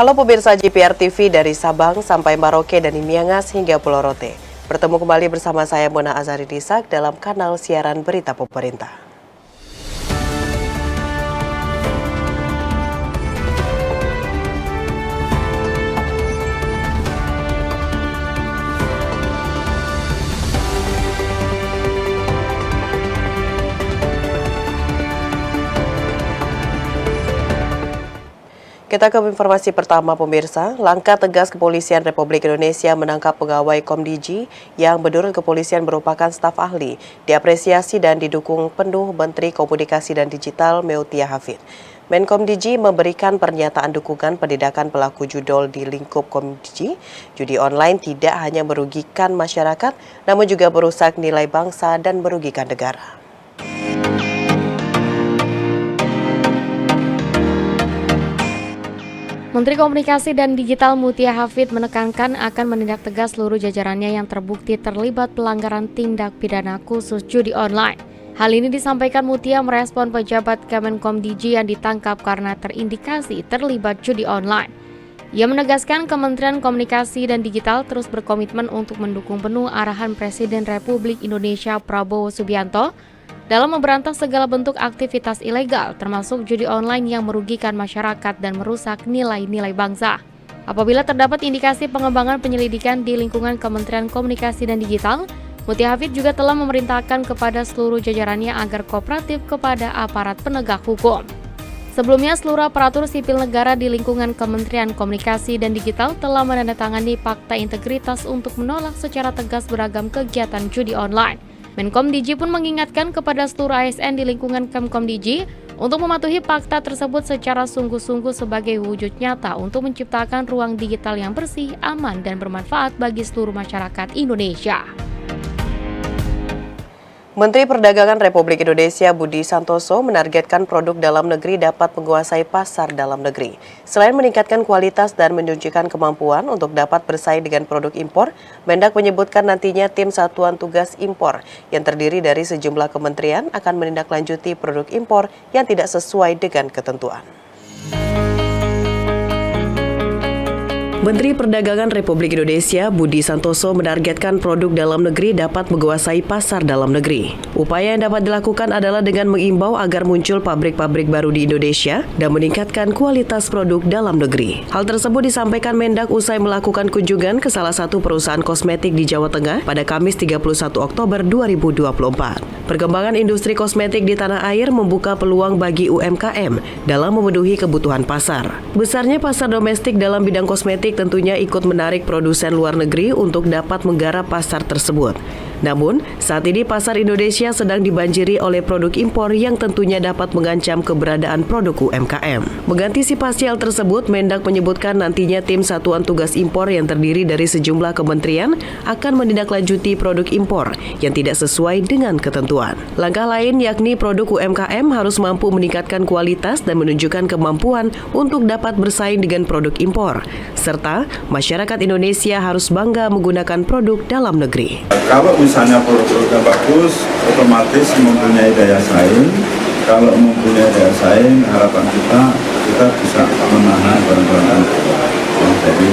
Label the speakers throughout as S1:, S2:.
S1: Halo pemirsa JPR TV dari Sabang sampai Merauke dan Miangas hingga Pulau Rote. Bertemu kembali bersama saya Mona Azari Disak dalam kanal siaran berita pemerintah. Kita ke informasi pertama pemirsa, langkah tegas Kepolisian Republik Indonesia menangkap pegawai Komdiji yang menurut kepolisian merupakan staf ahli, diapresiasi dan didukung penuh Menteri Komunikasi dan Digital Mutia Hafid. Menkomdiji memberikan pernyataan dukungan penindakan pelaku judol di lingkup Komdiji. Judi online tidak hanya merugikan masyarakat, namun juga merusak nilai bangsa dan merugikan negara.
S2: Menteri Komunikasi dan Digital Mutia Hafid menekankan akan menindak tegas seluruh jajarannya yang terbukti terlibat pelanggaran tindak pidana khusus judi online. Hal ini disampaikan Mutia merespon pejabat Kemenkomdiji yang ditangkap karena terindikasi terlibat judi online. Ia menegaskan Kementerian Komunikasi dan Digital terus berkomitmen untuk mendukung penuh arahan Presiden Republik Indonesia Prabowo Subianto dalam memberantas segala bentuk aktivitas ilegal, termasuk judi online yang merugikan masyarakat dan merusak nilai-nilai bangsa. Apabila terdapat indikasi pengembangan penyelidikan di lingkungan Kementerian Komunikasi dan Digital, Mutia Hafid juga telah memerintahkan kepada seluruh jajarannya agar kooperatif kepada aparat penegak hukum. Sebelumnya, seluruh aparatur sipil negara di lingkungan Kementerian Komunikasi dan Digital telah menandatangani Fakta Integritas untuk menolak secara tegas beragam kegiatan judi online. Menkomdiji pun mengingatkan kepada seluruh ASN di lingkungan Kemkomdiji untuk mematuhi fakta tersebut secara sungguh-sungguh sebagai wujud nyata untuk menciptakan ruang digital yang bersih, aman, dan bermanfaat bagi seluruh masyarakat Indonesia.
S1: Menteri Perdagangan Republik Indonesia Budi Santoso menargetkan produk dalam negeri dapat menguasai pasar dalam negeri. Selain meningkatkan kualitas dan menunjukkan kemampuan untuk dapat bersaing dengan produk impor, Mendak menyebutkan nantinya tim Satuan Tugas Impor yang terdiri dari sejumlah kementerian akan menindaklanjuti produk impor yang tidak sesuai dengan ketentuan. Menteri Perdagangan Republik Indonesia Budi Santoso menargetkan produk dalam negeri dapat menguasai pasar dalam negeri. Upaya yang dapat dilakukan adalah dengan mengimbau agar muncul pabrik-pabrik baru di Indonesia dan meningkatkan kualitas produk dalam negeri. Hal tersebut disampaikan Mendak usai melakukan kunjungan ke salah satu perusahaan kosmetik di Jawa Tengah pada Kamis 31 Oktober 2024. Perkembangan industri kosmetik di tanah air membuka peluang bagi UMKM dalam memenuhi kebutuhan pasar. Besarnya pasar domestik dalam bidang kosmetik tentunya ikut menarik produsen luar negeri untuk dapat menggarap pasar tersebut. Namun, saat ini pasar Indonesia sedang dibanjiri oleh produk impor yang tentunya dapat mengancam keberadaan produk UMKM. Mengantisipasi hal tersebut, Mendak menyebutkan nantinya tim Satuan Tugas Impor yang terdiri dari sejumlah kementerian akan menindaklanjuti produk impor yang tidak sesuai dengan ketentuan. Langkah lain yakni produk UMKM harus mampu meningkatkan kualitas dan menunjukkan kemampuan untuk dapat bersaing dengan produk impor, serta masyarakat Indonesia harus bangga menggunakan produk dalam negeri.
S3: Kalau misalnya produk-produknya bagus, otomatis mempunyai daya saing. Kalau mempunyai daya saing, harapan kita bisa menahan barang-barang impor. Jadi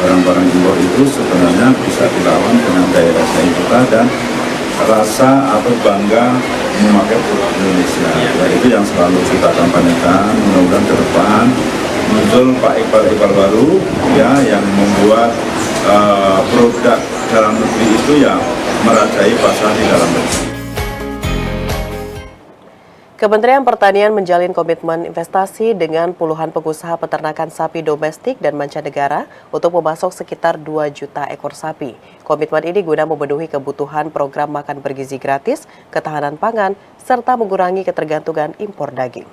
S3: barang-barang impor itu sebenarnya bisa dilawan dengan daya saing kita dan rasa atau bangga memakai produk Indonesia. Ya, itu yang selalu kita kampanyekan. Mudah-mudahan ke depan muncul Pak Iqbal baru ya yang membuat produk dalam negeri itu ya merajai pasar di dalam negeri.
S1: Kementerian Pertanian menjalin komitmen investasi dengan puluhan pengusaha peternakan sapi domestik dan mancanegara untuk memasok sekitar 2 juta ekor sapi. Komitmen ini guna memenuhi kebutuhan program makan bergizi gratis, ketahanan pangan, serta mengurangi ketergantungan impor daging.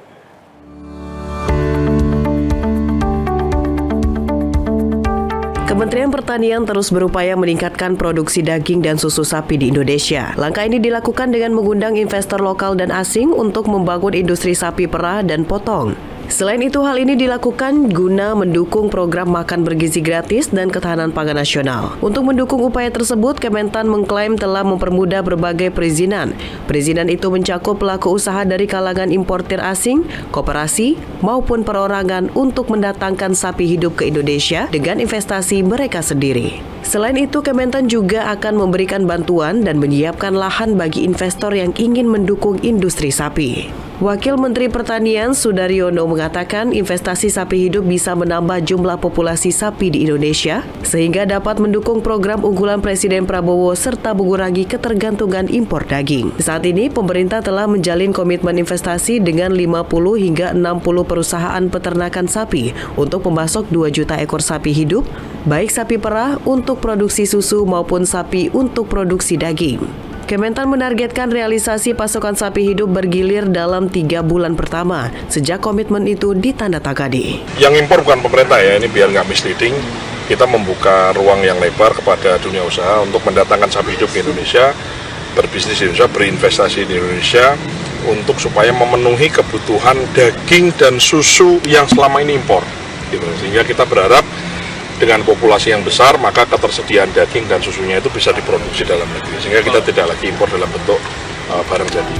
S1: Kementerian Pertanian terus berupaya meningkatkan produksi daging dan susu sapi di Indonesia. Langkah ini dilakukan dengan mengundang investor lokal dan asing untuk membangun industri sapi perah dan potong. Selain itu, hal ini dilakukan guna mendukung program makan bergizi gratis dan ketahanan pangan nasional. Untuk mendukung upaya tersebut, Kementan mengklaim telah mempermudah berbagai perizinan. Perizinan itu mencakup pelaku usaha dari kalangan importir asing, koperasi, maupun perorangan untuk mendatangkan sapi hidup ke Indonesia dengan investasi mereka sendiri. Selain itu, Kementan juga akan memberikan bantuan dan menyiapkan lahan bagi investor yang ingin mendukung industri sapi. Wakil Menteri Pertanian Sudaryono mengatakan investasi sapi hidup bisa menambah jumlah populasi sapi di Indonesia sehingga dapat mendukung program unggulan Presiden Prabowo serta mengurangi ketergantungan impor daging. Saat ini, pemerintah telah menjalin komitmen investasi dengan 50 hingga 60 perusahaan peternakan sapi untuk memasok 2 juta ekor sapi hidup, baik sapi perah untuk produksi susu maupun sapi untuk produksi daging. Kementan menargetkan realisasi pasokan sapi hidup bergilir dalam 3 bulan pertama sejak komitmen itu ditandatangani.
S4: Yang impor bukan pemerintah ya, ini biar nggak misleading. Kita membuka ruang yang lebar kepada dunia usaha untuk mendatangkan sapi hidup ke Indonesia, berbisnis di Indonesia, berinvestasi di Indonesia, untuk supaya memenuhi kebutuhan daging dan susu yang selama ini impor. Gitu. Sehingga kita berharap dengan populasi yang besar, maka ketersediaan daging dan susunya itu bisa diproduksi dalam negeri. Sehingga kita tidak lagi impor dalam bentuk barang jadi.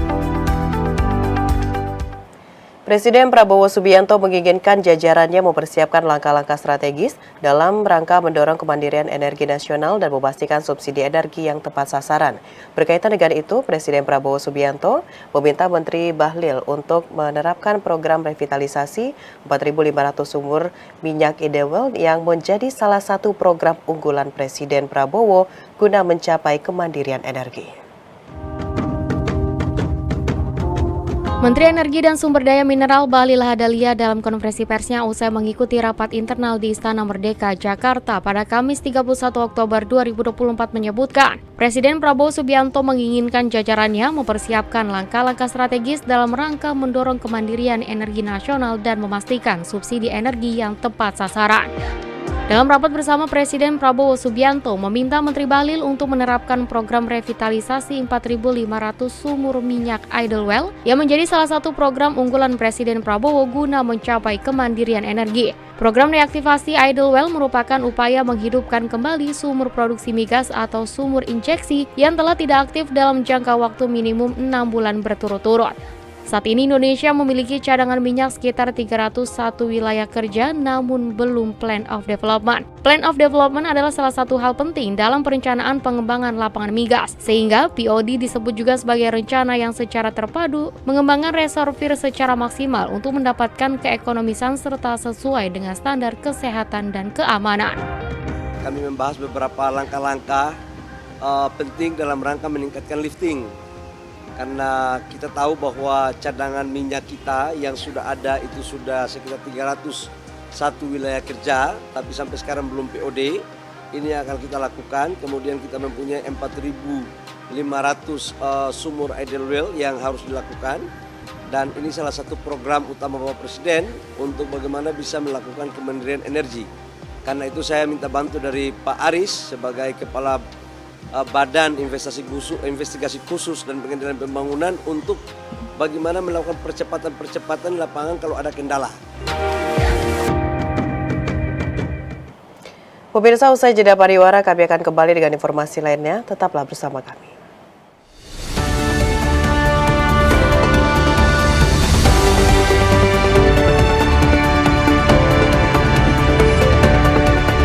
S1: Presiden Prabowo Subianto menginginkan jajarannya mempersiapkan langkah-langkah strategis dalam rangka mendorong kemandirian energi nasional dan memastikan subsidi energi yang tepat sasaran. Berkaitan dengan itu, Presiden Prabowo Subianto meminta Menteri Bahlil untuk menerapkan program revitalisasi 4.500 sumur minyak Idewel yang menjadi salah satu program unggulan Presiden Prabowo guna mencapai kemandirian energi.
S2: Menteri Energi dan Sumber Daya Mineral Bahlil Lahadalia dalam konferensi persnya usai mengikuti rapat internal di Istana Merdeka, Jakarta pada Kamis 31 Oktober 2024 menyebutkan, Presiden Prabowo Subianto menginginkan jajarannya mempersiapkan langkah-langkah strategis dalam rangka mendorong kemandirian energi nasional dan memastikan subsidi energi yang tepat sasaran. Dalam rapat bersama, Presiden Prabowo Subianto meminta Menteri Bahlil untuk menerapkan program revitalisasi 4.500 sumur minyak Idlewell yang menjadi salah satu program unggulan Presiden Prabowo guna mencapai kemandirian energi. Program reaktivasi Idlewell merupakan upaya menghidupkan kembali sumur produksi migas atau sumur injeksi yang telah tidak aktif dalam jangka waktu minimum 6 bulan berturut-turut. Saat ini Indonesia memiliki cadangan minyak sekitar 301 wilayah kerja namun belum Plan of Development. Plan of Development adalah salah satu hal penting dalam perencanaan pengembangan lapangan migas, sehingga POD disebut juga sebagai rencana yang secara terpadu mengembangkan reservoir secara maksimal untuk mendapatkan keekonomisan serta sesuai dengan standar kesehatan dan keamanan.
S5: Kami membahas beberapa langkah-langkah penting dalam rangka meningkatkan lifting. Karena kita tahu bahwa cadangan minyak kita yang sudah ada itu sudah sekitar 301 wilayah kerja, tapi sampai sekarang belum POD. Ini akan kita lakukan. Kemudian kita mempunyai 4.500 sumur Idlewell yang harus dilakukan. Dan ini salah satu program utama Bapak Presiden untuk bagaimana bisa melakukan kemandirian energi. Karena itu saya minta bantu dari Pak Aris sebagai Kepala Badan Investigasi Khusus dan Pengendalian Pembangunan untuk bagaimana melakukan percepatan lapangan kalau ada kendala.
S1: Pemirsa, usai jeda pariwara, kami akan kembali dengan informasi lainnya. Tetaplah bersama kami.